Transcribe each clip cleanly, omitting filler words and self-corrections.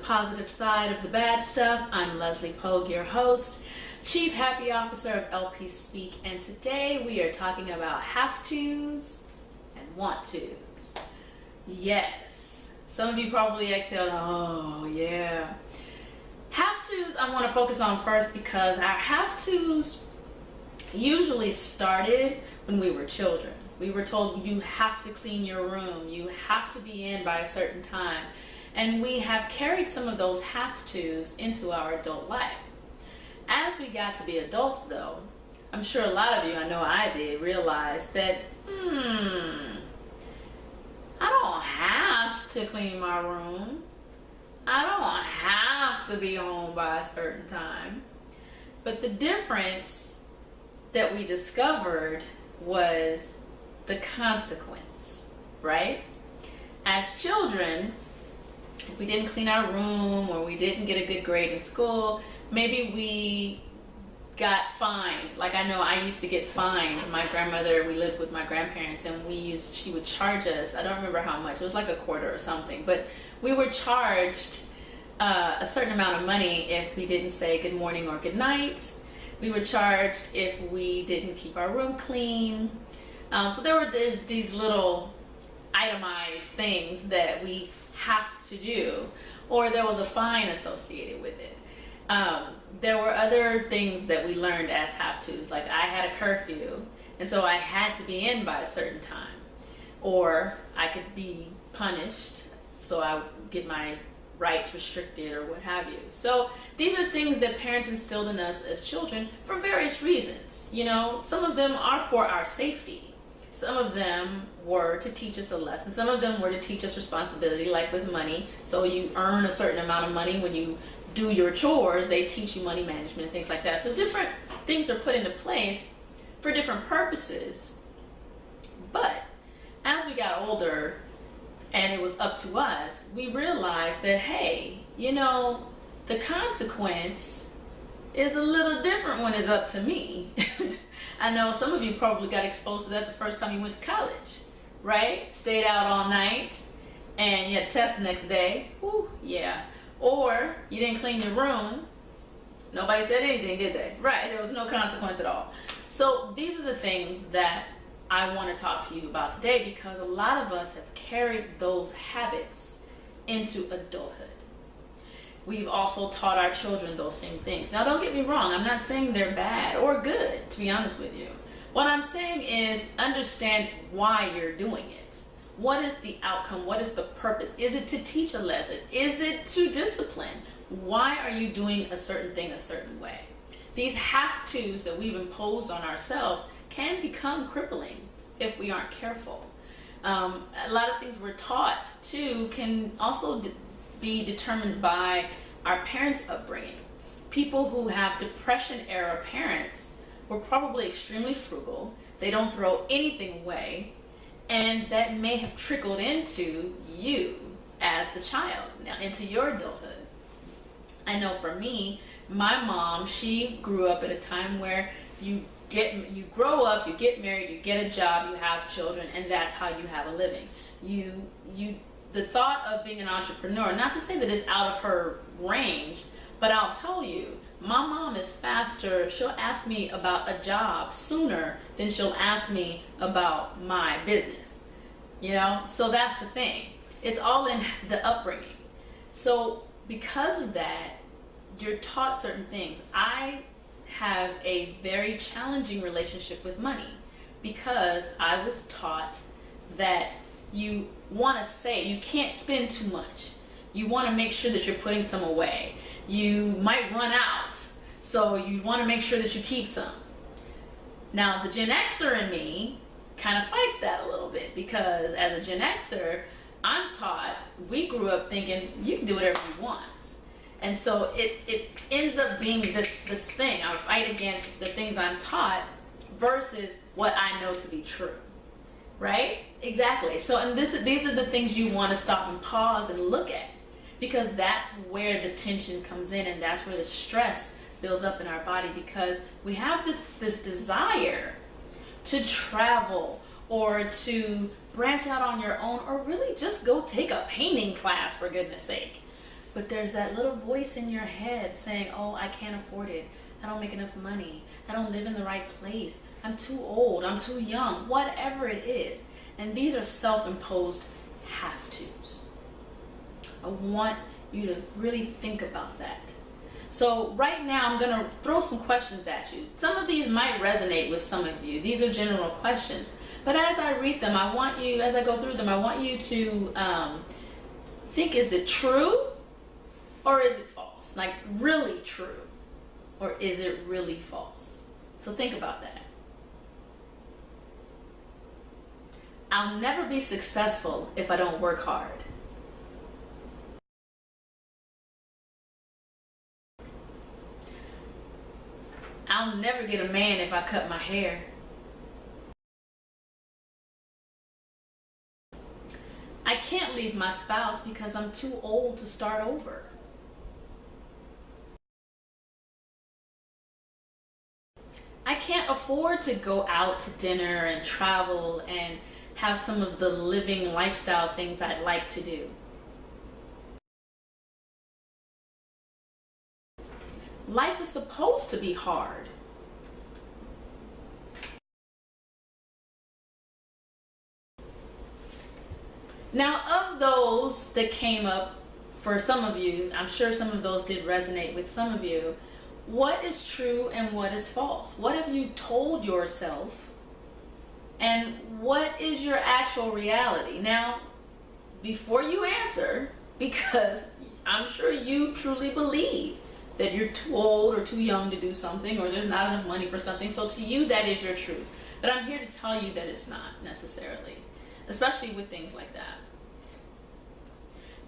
positive side of the bad stuff. I'm Leslie Pogue, your host, Chief Happy Officer of LP Speak, and today we are talking about Have Tos and Want Tos. Yes, some of you probably exhaled, oh yeah. Have Tos I want to focus on first because our Have Tos usually started when we were children. We were told you have to clean your room, you have to be in by a certain time. And we have carried some of those have tos into our adult life. As we got to be adults though, I'm sure a lot of you, I know I did, realized that, I don't have to clean my room. I don't have to be home by a certain time. But the difference that we discovered was the consequence, right? As children, if we didn't clean our room or we didn't get a good grade in school, maybe we got fined. Like I know I used to get fined. My grandmother, we lived with my grandparents and she would charge us, I don't remember how much, it was like a quarter or something, but we were charged a certain amount of money if we didn't say good morning or good night. We were charged if we didn't keep our room clean. So there's these little itemized things that we have to do, or there was a fine associated with it. There were other things that we learned as have tos, like I had a curfew and so I had to be in by a certain time, or I could be punished so I would get my rights restricted or what have you. So these are things that parents instilled in us as children for various reasons. You know, some of them are for our safety. Some of them were to teach us a lesson. Some of them were to teach us responsibility, like with money. So you earn a certain amount of money when you do your chores. They teach you money management and things like that. So different things are put into place for different purposes. But as we got older and it was up to us, we realized that, hey, you know, the consequence is a little different when it's up to me. I know some of you probably got exposed to that the first time you went to college, right? Stayed out all night and you had a test the next day. Whew, yeah. Or you didn't clean your room. Nobody said anything, did they? Right, there was no consequence at all. So these are the things that I want to talk to you about today because a lot of us have carried those habits into adulthood. We've also taught our children those same things. Now, don't get me wrong. I'm not saying they're bad or good, to be honest with you. What I'm saying is understand why you're doing it. What is the outcome? What is the purpose? Is it to teach a lesson? Is it to discipline? Why are you doing a certain thing a certain way? These have tos that we've imposed on ourselves can become crippling if we aren't careful. A lot of things we're taught too can also be determined by our parents' upbringing. People who have Depression-era parents were probably extremely frugal. They don't throw anything away, and that may have trickled into you as the child, now into your adulthood. I know for me, my mom, she grew up at a time where you grow up, you get married, you get a job, you have children, and that's how you have a living. The thought of being an entrepreneur, not to say that it's out of her range, but I'll tell you, my mom is faster. She'll ask me about a job sooner than she'll ask me about my business. You know, so that's the thing. It's all in the upbringing. So because of that, you're taught certain things. I have a very challenging relationship with money because I was taught that you want to save. You can't spend too much. You want to make sure that you're putting some away. You might run out, so you want to make sure that you keep some. Now, the Gen Xer in me kind of fights that a little bit because as a Gen Xer, I'm taught, we grew up thinking you can do whatever you want. And so it ends up being this thing. I fight against the things I'm taught versus what I know to be true. Right? Exactly. So, and these are the things you want to stop and pause and look at, because that's where the tension comes in and that's where the stress builds up in our body, because we have this desire to travel or to branch out on your own, or really just go take a painting class, for goodness sake. But there's that little voice in your head saying, oh, I can't afford it. I don't make enough money. I don't live in the right place. I'm too old. I'm too young. Whatever it is. And these are self-imposed have tos. I want you to really think about that. So right now I'm going to throw some questions at you. Some of these might resonate with some of you. These are general questions. But as I read them, I want you, as I go through them, I want you to think, is it true or is it false? Like really true or is it really false? So think about that. I'll never be successful if I don't work hard. I'll never get a man if I cut my hair. I can't leave my spouse because I'm too old to start over. I can't afford to go out to dinner and travel and have some of the living lifestyle things I'd like to do. Life is supposed to be hard. Now, of those that came up for some of you, I'm sure some of those did resonate with some of you. What is true and what is false? What have you told yourself? And what is your actual reality? Now, before you answer, because I'm sure you truly believe that you're too old or too young to do something, or there's not enough money for something, so to you that is your truth. But I'm here to tell you that it's not necessarily, especially with things like that.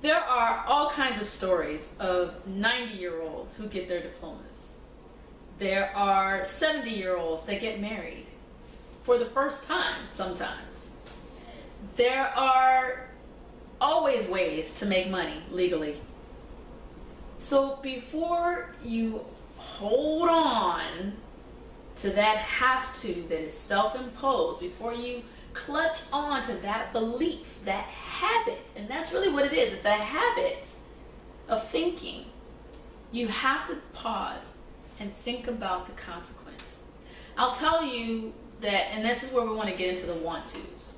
There are all kinds of stories of 90-year-olds who get their diplomas. There are 70-year-olds that get married for the first time sometimes. There are always ways to make money legally. So before you hold on to that have to that is self-imposed, before you clutch on to that belief, that habit, and that's really what it is, it's a habit of thinking, you have to pause and think about the consequence. I'll tell you that, and this is where we want to get into the want tos.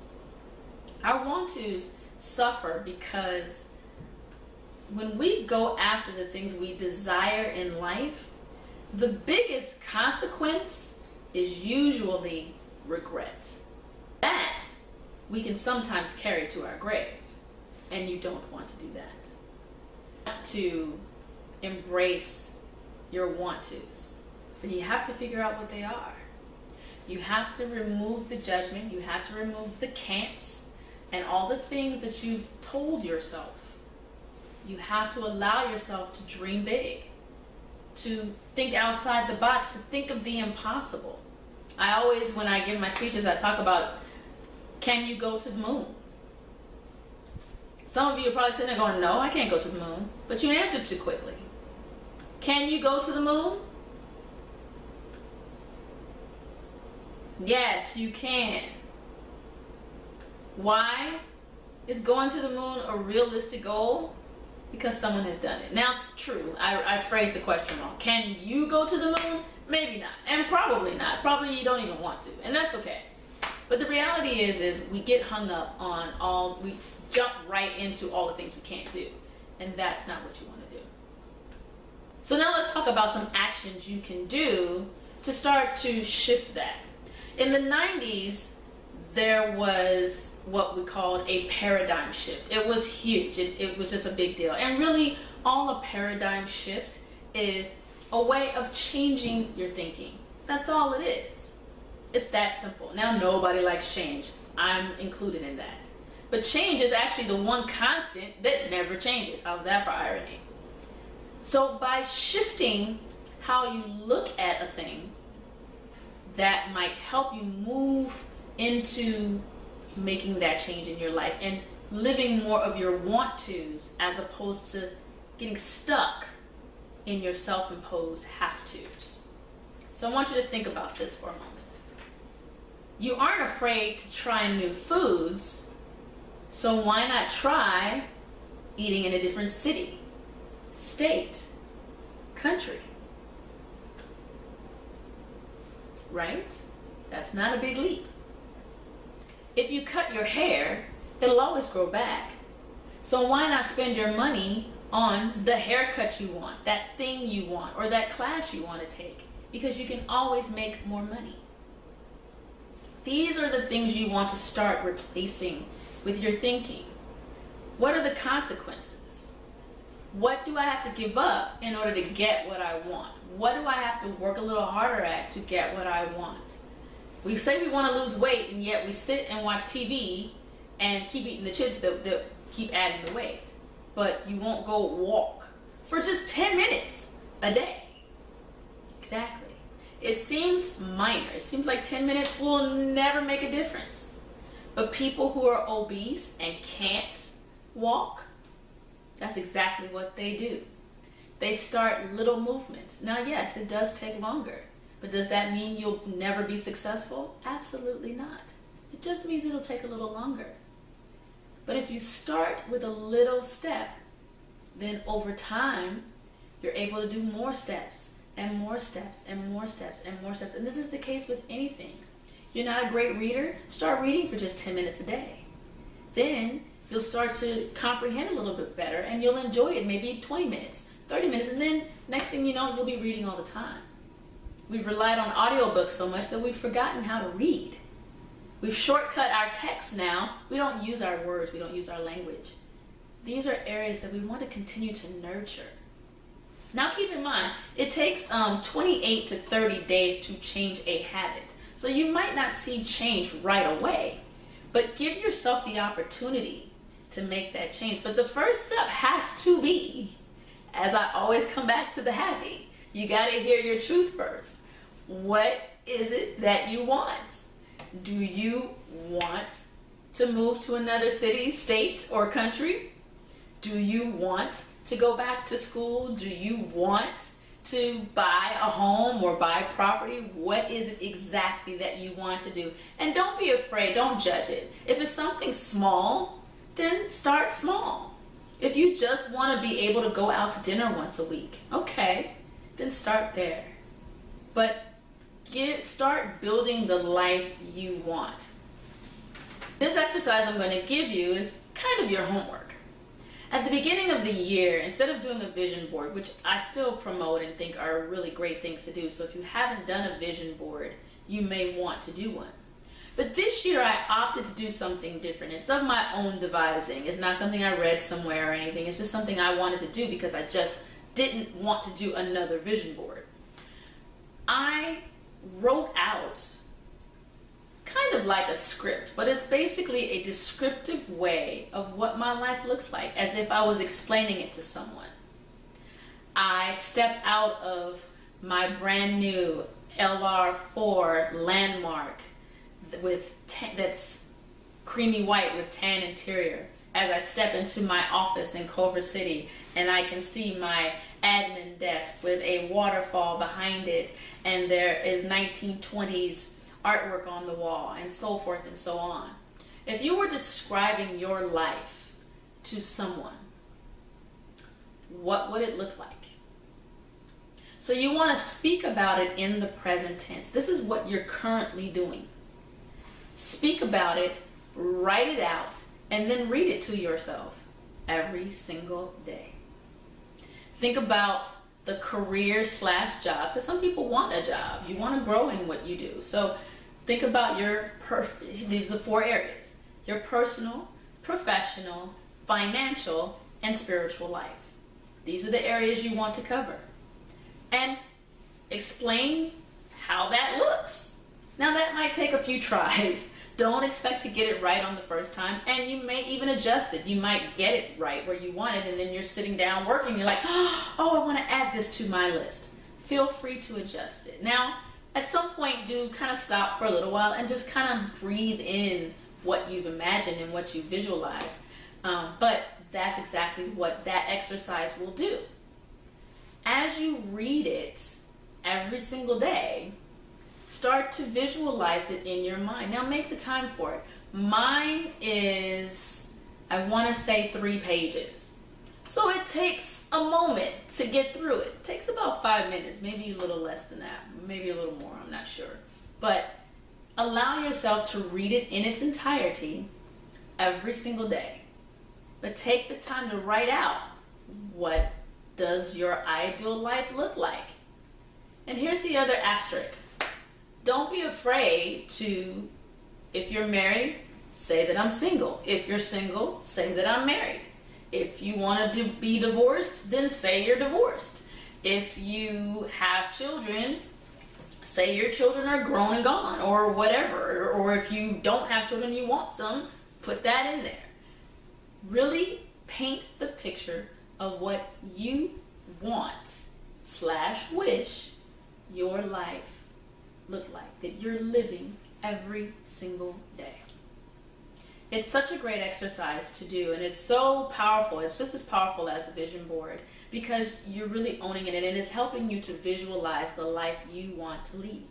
Our want tos suffer because when we go after the things we desire in life, the biggest consequence is usually regret. That we can sometimes carry to our grave, and you don't want to do that. To embrace your want tos, but you have to figure out what they are. You have to remove the judgment, you have to remove the can'ts and all the things that you've told yourself. You have to allow yourself to dream big, to think outside the box, to think of the impossible. I always, when I give my speeches, I talk about, can you go to the moon? Some of you are probably sitting there going, no, I can't go to the moon. But you answered too quickly. Can you go to the moon? Yes, you can. Why is going to the moon a realistic goal? Because someone has done it. Now, true, I phrased the question wrong. Can you go to the moon? Maybe not, and probably not. Probably you don't even want to, and that's okay. But the reality is we get hung up on we jump right into all the things we can't do, and that's not what you want to do. So now let's talk about some actions you can do to start to shift that. In the 90s, there was what we called a paradigm shift. It was huge. It was just a big deal. And really, all a paradigm shift is a way of changing your thinking. That's all it is. It's that simple. Now, nobody likes change. I'm included in that. But change is actually the one constant that never changes. How's that for irony? So by shifting how you look at a thing, that might help you move into making that change in your life and living more of your want tos as opposed to getting stuck in your self-imposed have tos. So I want you to think about this for a moment. You aren't afraid to try new foods, so why not try eating in a different city state, country. Right? That's not a big leap. If you cut your hair, it'll always grow back. So why not spend your money on the haircut you want, that thing you want, or that class you want to take? Because you can always make more money. These are the things you want to start replacing with your thinking. What are the consequences? What do I have to give up in order to get what I want? What do I have to work a little harder at to get what I want? We say we want to lose weight, and yet we sit and watch TV and keep eating the chips that keep adding the weight. But you won't go walk for just 10 minutes a day. Exactly. It seems minor. It seems like 10 minutes will never make a difference. But people who are obese and can't walk, that's exactly what they do. They start little movements. Now, yes, it does take longer. But does that mean you'll never be successful? Absolutely not. It just means it'll take a little longer. But if you start with a little step, then over time, you're able to do more steps and more steps and more steps and more steps. And this is the case with anything. You're not a great reader? Start reading for just 10 minutes a day. Then you'll start to comprehend a little bit better, and you'll enjoy it maybe 20 minutes, 30 minutes, and then next thing you know, you'll be reading all the time. We've relied on audiobooks so much that we've forgotten how to read. We've shortcut our text now. We don't use our words. We don't use our language. These are areas that we want to continue to nurture. Now keep in mind, it takes 28 to 30 days to change a habit. So you might not see change right away, but give yourself the opportunity to make that change. But the first step has to be, as I always come back to the happy, you got to hear your truth first. What is it that you want? Do you want to move to another city, state, or country? Do you want to go back to school? Do you want to buy a home or buy property? What is it exactly that you want to do? And don't be afraid, don't judge it. If it's something small, then start small. If you just want to be able to go out to dinner once a week, okay, then start there. But start building the life you want. This exercise I'm going to give you is kind of your homework. At the beginning of the year, instead of doing a vision board, which I still promote and think are really great things to do, so if you haven't done a vision board, you may want to do one. But this year I opted to do something different. It's of my own devising. It's not something I read somewhere or anything. It's just something I wanted to do because I just didn't want to do another vision board. I wrote out kind of like a script, but it's basically a descriptive way of what my life looks like, as if I was explaining it to someone. I stepped out of my brand new LR4 Landmark that's creamy white with tan interior as I step into my office in Culver City, and I can see my admin desk with a waterfall behind it, and there is 1920s artwork on the wall, and so forth and so on. If you were describing your life to someone, what would it look like? So you want to speak about it in the present tense. This is what you're currently doing. Speak about it, write it out, and then read it to yourself every single day. Think about the career/job, because some people want a job. You want to grow in what you do. So think about these are the 4 areas: your personal, professional, financial, and spiritual life. These are the areas you want to cover. And explain how that looks. Now that might take a few tries. Don't expect to get it right on the first time, and you may even adjust it. You might get it right where you want it, and then you're sitting down working, you're like, oh, I want to add this to my list. Feel free to adjust it. Now, at some point, do kind of stop for a little while and just kind of breathe in what you've imagined and what you visualized. But that's exactly what that exercise will do. As you read it every single day, start to visualize it in your mind. Now make the time for it. Mine is, I want to say 3 pages. So it takes a moment to get through it. It takes about 5 minutes, maybe a little less than that, maybe a little more, I'm not sure. But allow yourself to read it in its entirety every single day. But take the time to write out, what does your ideal life look like? And here's the other asterisk. Don't be afraid to, if you're married, say that I'm single. If you're single, say that I'm married. If you want to be divorced, then say you're divorced. If you have children, say your children are grown and gone, or whatever. Or if you don't have children, you want some, put that in there. Really paint the picture of what you want / wish your life looked like, that you're living every single day. It's such a great exercise to do, and it's so powerful. It's just as powerful as a vision board because you're really owning it, and it's helping you to visualize the life you want to lead.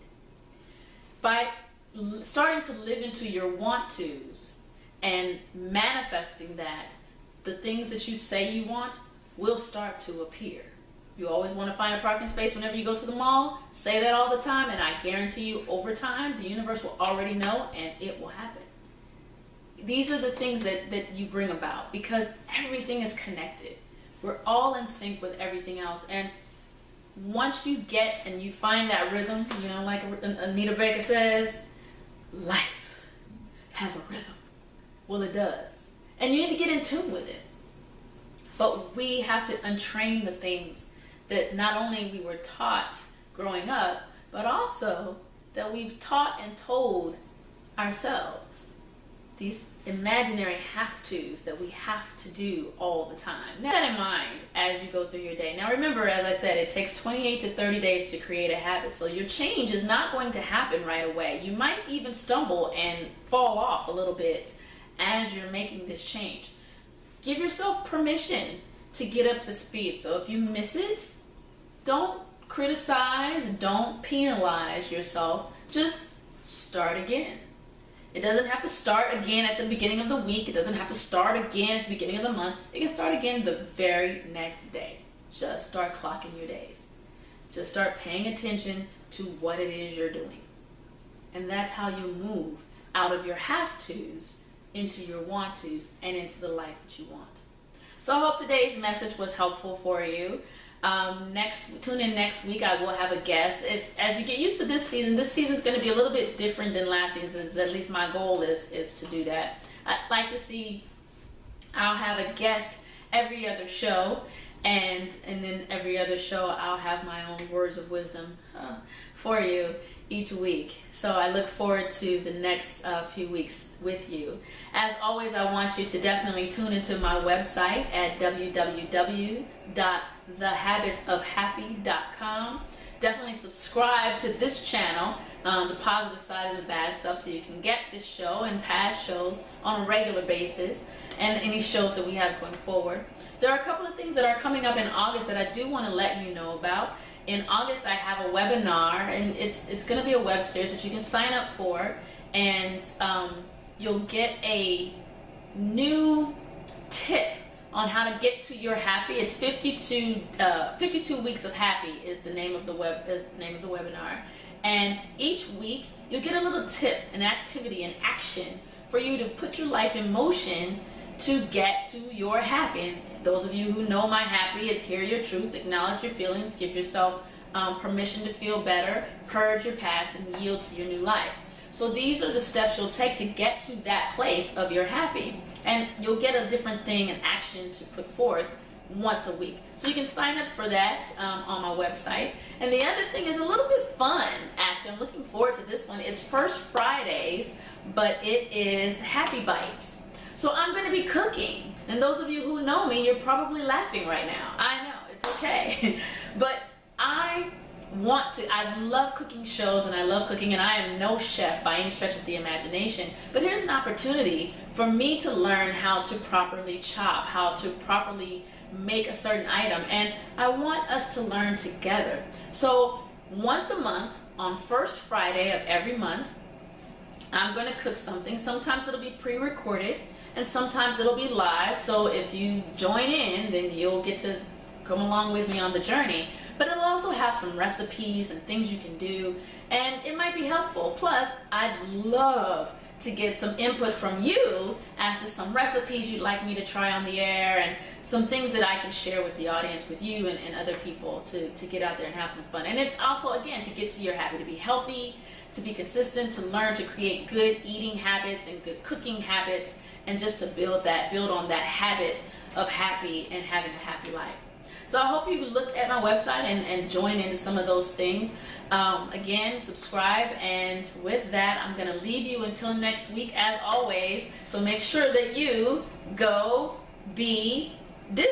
By starting to live into your want tos and manifesting that, the things that you say you want will start to appear. You always want to find a parking space whenever you go to the mall. Say that all the time, and I guarantee you over time, the universe will already know, and it will happen. These are the things that you bring about because everything is connected. We're all in sync with everything else. And once you get and you find that rhythm, you know, like Anita Baker says, life has a rhythm. Well, it does. And you need to get in tune with it. But we have to untrain the things that not only we were taught growing up, but also that we've taught and told ourselves. These imaginary have-tos that we have to do all the time. Now, keep that in mind as you go through your day. Now remember, as I said, it takes 28 to 30 days to create a habit, so your change is not going to happen right away. You might even stumble and fall off a little bit as you're making this change. Give yourself permission to get up to speed. So if you miss it, don't criticize, don't penalize yourself, just start again. It doesn't have to start again at the beginning of the week. It doesn't have to start again at the beginning of the month. It can start again the very next day. Just start clocking your days. Just start paying attention to what it is you're doing. And that's how you move out of your have-tos into your want-tos and into the life that you want. So I hope today's message was helpful for you. Tune in next week. I will have a guest. As you get used to this season's going to be a little bit different than last season's. At least my goal is to do that. I'd like to see, I'll have a guest every other show, and then every other show I'll have my own words of wisdom for you each week. So I look forward to the next few weeks with you. As always, I want you to definitely tune into my website at www.thehabitofhappy.com. Definitely subscribe to this channel, the positive side and the bad stuff, so you can get this show and past shows on a regular basis and any shows that we have going forward. There are a couple of things that are coming up in August that I do want to let you know about. In August, I have a webinar, and it's going to be a web series that you can sign up for, and you'll get a new tip on how to get to your happy. It's 52 weeks of happy is the name of the webinar, and each week you'll get a little tip, an activity, an action for you to put your life in motion to get to your happy. And those of you who know my happy, it's hear your truth, acknowledge your feelings, give yourself permission to feel better, purge your past, and yield to your new life. So these are the steps you'll take to get to that place of your happy. And you'll get a different thing, an action to put forth once a week. So you can sign up for that on my website. And the other thing is a little bit fun, actually. I'm looking forward to this one. It's First Fridays, but it is Happy Bites. So I'm going to be cooking. And those of you who know me, you're probably laughing right now. I know, it's okay. But I love cooking shows, and I love cooking, and I am no chef by any stretch of the imagination. But here's an opportunity for me to learn how to properly chop, how to properly make a certain item. And I want us to learn together. So once a month, on first Friday of every month, I'm going to cook something. Sometimes it'll be pre-recorded, and sometimes it'll be live. So if you join in, then you'll get to come along with me on the journey. But it'll also have some recipes and things you can do, and it might be helpful. Plus, I'd love to get some input from you as to some recipes you'd like me to try on the air, and some things that I can share with the audience, with you and other people, to get out there and have some fun. And it's also, again, to get to your habit, to be healthy, to be consistent, to learn to create good eating habits and good cooking habits, and just to build on that habit of happy and having a happy life. So I hope you look at my website and join into some of those things. Again, subscribe, and with that, I'm going to leave you until next week as always. So make sure that you go, be, do.